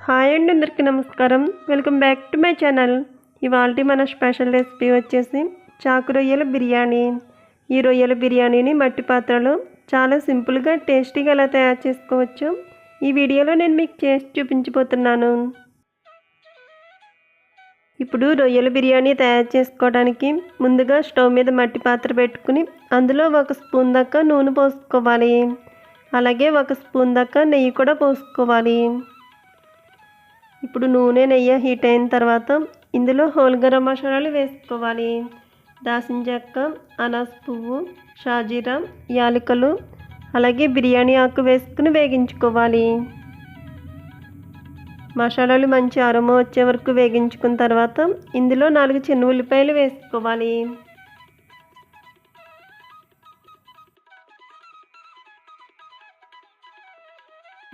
Hi అండి, అందరికీ నమస్కారం. Welcome back to my channel. ఇవాళ మన స్పెషల్ రెసిపీ వచ్చేసి చాకు రొయ్యల బిర్యానీ. ఈ రొయ్యల బిర్యానీని మట్టి పాత్రలో చాలా సింపుల్గా టేస్టీగా ఎలా తయారు చేసుకోవచ్చు ఈ వీడియోలో నేను మీకు చేసి చూపించబోతున్నాను. ఇప్పుడు రొయ్యల బిర్యానీ తయారు చేసుకోవడానికి ముందుగా స్టవ్ మీద మట్టి పాత్ర పెట్టుకుని అందులో 1 స్పూన్ దాకా నూనె పోసుకోవాలి. అలాగే 1 స్పూన్ దాకా నెయ్యి కూడా పోసుకోవాలి. ఇప్పుడు నూనె నెయ్యి హీట్ అయిన తర్వాత ఇందులో హోల్ గరం మసాలాలు వేసుకోవాలి. దాల్చిన చెక్క, అనాస్ పువ్వు, షాజీరా, యాలకులు, అలాగే బిర్యానీ ఆకు వేసుకుని వేగించుకోవాలి. మసాలాలు మంచి అరోమా వచ్చే వరకు వేగించుకున్న తర్వాత ఇందులో 4 చిన్న ఉల్లిపాయలు వేసుకోవాలి.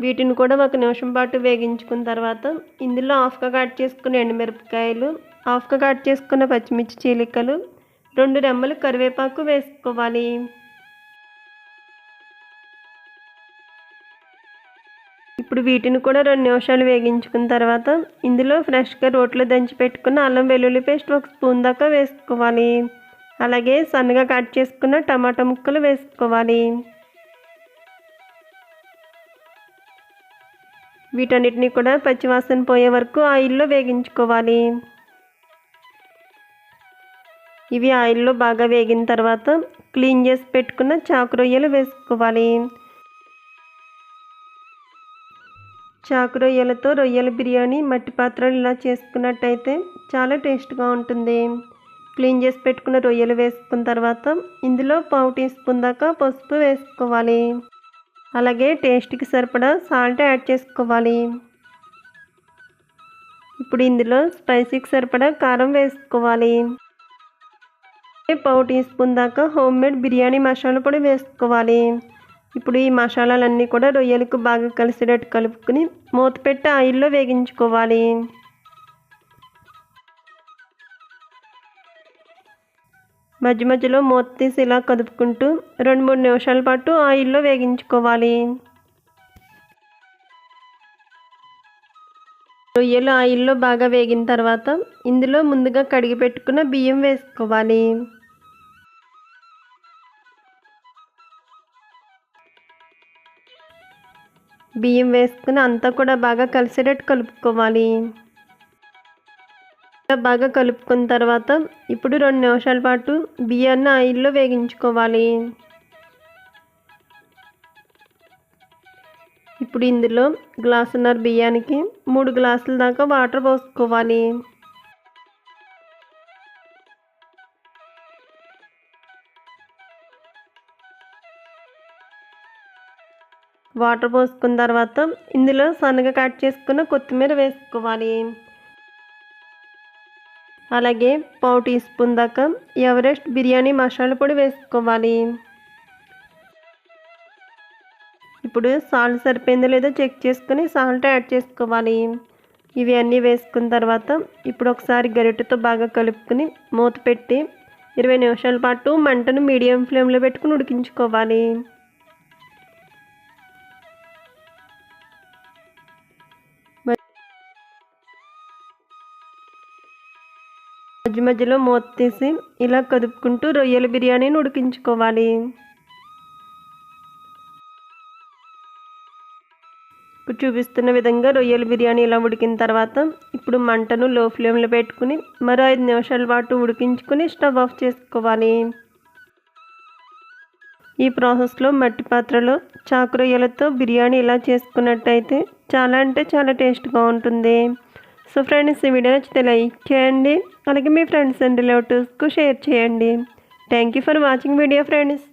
వీటిని కూడా 1 నిమిషం పాటు వేగించుకున్న తర్వాత ఇందులో హాఫ్గా కట్ చేసుకున్న ఎండుమిరపకాయలు, హాఫ్గా కట్ చేసుకున్న పచ్చిమిర్చి చీలికలు, 2 రెమ్మలు కరివేపాకు వేసుకోవాలి. ఇప్పుడు వీటిని కూడా 2 నిమిషాలు వేగించుకున్న తర్వాత ఇందులో ఫ్రెష్గా రోట్లో దంచి పెట్టుకున్న అల్లం వెల్లుల్లి పేస్ట్ 1 స్పూన్ దాకా వేసుకోవాలి. అలాగే సన్నగా కట్ చేసుకున్న టమాటా ముక్కలు వేసుకోవాలి. వీటన్నిటిని కూడా పచ్చివాసన పోయే వరకు ఆయిల్లో వేగించుకోవాలి. ఇవి ఆయిల్లో బాగా వేగిన తర్వాత క్లీన్ చేసి పెట్టుకున్న చాకు రొయ్యలు వేసుకోవాలి. చాకు రొయ్యలతో రొయ్యల బిర్యానీ మట్టి పాత్రలు ఇలా చేసుకున్నట్టయితే చాలా టేస్ట్గా ఉంటుంది. క్లీన్ చేసి పెట్టుకున్న రొయ్యలు వేసుకున్న తర్వాత ఇందులో 1/2 టీ స్పూన్ దాకా పసుపు వేసుకోవాలి. అలాగే టేస్ట్కి సరిపడా సాల్ట్ యాడ్ చేసుకోవాలి. ఇప్పుడు ఇందులో స్పైసీకి సరిపడా కారం వేసుకోవాలి. 1/2 టీ స్పూన్ దాకా హోమ్మేడ్ బిర్యానీ మసాలా పొడి వేసుకోవాలి. ఇప్పుడు ఈ మసాలాలన్నీ కూడా రొయ్యలకు బాగా కలిసేటట్టు కలుపుకొని మూత పెట్టి ఆయిల్లో వేగించుకోవాలి. మధ్య మధ్యలో మూత తీసి ఇలా కదుపుకుంటూ 2-3 నిమిషాల పాటు ఆయిల్లో వేగించుకోవాలి. రొయ్యలు ఆయిల్లో బాగా వేగిన తర్వాత ఇందులో ముందుగా కడిగి పెట్టుకున్న బియ్యం వేసుకోవాలి. బియ్యం వేసుకుని అంతా కూడా బాగా కలిసేటట్టు కలుపుకోవాలి. బాగా కలుపుకున్న తర్వాత ఇప్పుడు 2 నిమిషాల పాటు బియ్యాన్ని ఆయిల్లో వేగించుకోవాలి. ఇప్పుడు ఇందులో గ్లాసున్నర బియ్యానికి 3 గ్లాసుల దాకా వాటర్ పోసుకోవాలి. వాటర్ పోసుకున్న తర్వాత ఇందులో సన్నగా కట్ చేసుకున్న కొత్తిమీర వేసుకోవాలి. అలాగే 1/2 టీ స్పూన్ దాకా ఎవరెస్ట్ బిర్యానీ మసాలా పొడి వేసుకోవాలి. ఇప్పుడు సాల్ట్ సరిపోయిందో లేదో చెక్ చేసుకుని సాల్ట్ యాడ్ చేసుకోవాలి. ఇవి అన్నీ వేసుకున్న తర్వాత ఇప్పుడు ఒకసారి గరిటెతో బాగా కలుపుకుని మూత పెట్టి 20 నిమిషాల పాటు మంటను మీడియం ఫ్లేమ్లో పెట్టుకుని ఉడికించుకోవాలి. మధ్య మధ్యలో మూత తీసి ఇలా కదుపుకుంటూ రొయ్యల బిర్యానీని ఉడికించుకోవాలి. చూపిస్తున్న విధంగా రొయ్యల బిర్యానీ ఇలా ఉడికిన తర్వాత ఇప్పుడు మంటను లో ఫ్లేమ్లో పెట్టుకుని మరో 5 నిమిషాల పాటు ఉడికించుకుని స్టవ్ ఆఫ్ చేసుకోవాలి. ఈ ప్రాసెస్లో మట్టి పాత్రలో చాకు రొయ్యలతో బిర్యానీ ఇలా చేసుకున్నట్టయితే చాలా అంటే చాలా టేస్ట్గా ఉంటుంది. సో ఫ్రెండ్స్, ఈ వీడియో నచ్చితే లైక్ చేయండి. అలాగే మీ ఫ్రెండ్స్ అండ్ రిలేటివ్స్కు షేర్ చేయండి. Thank you for watching video friends.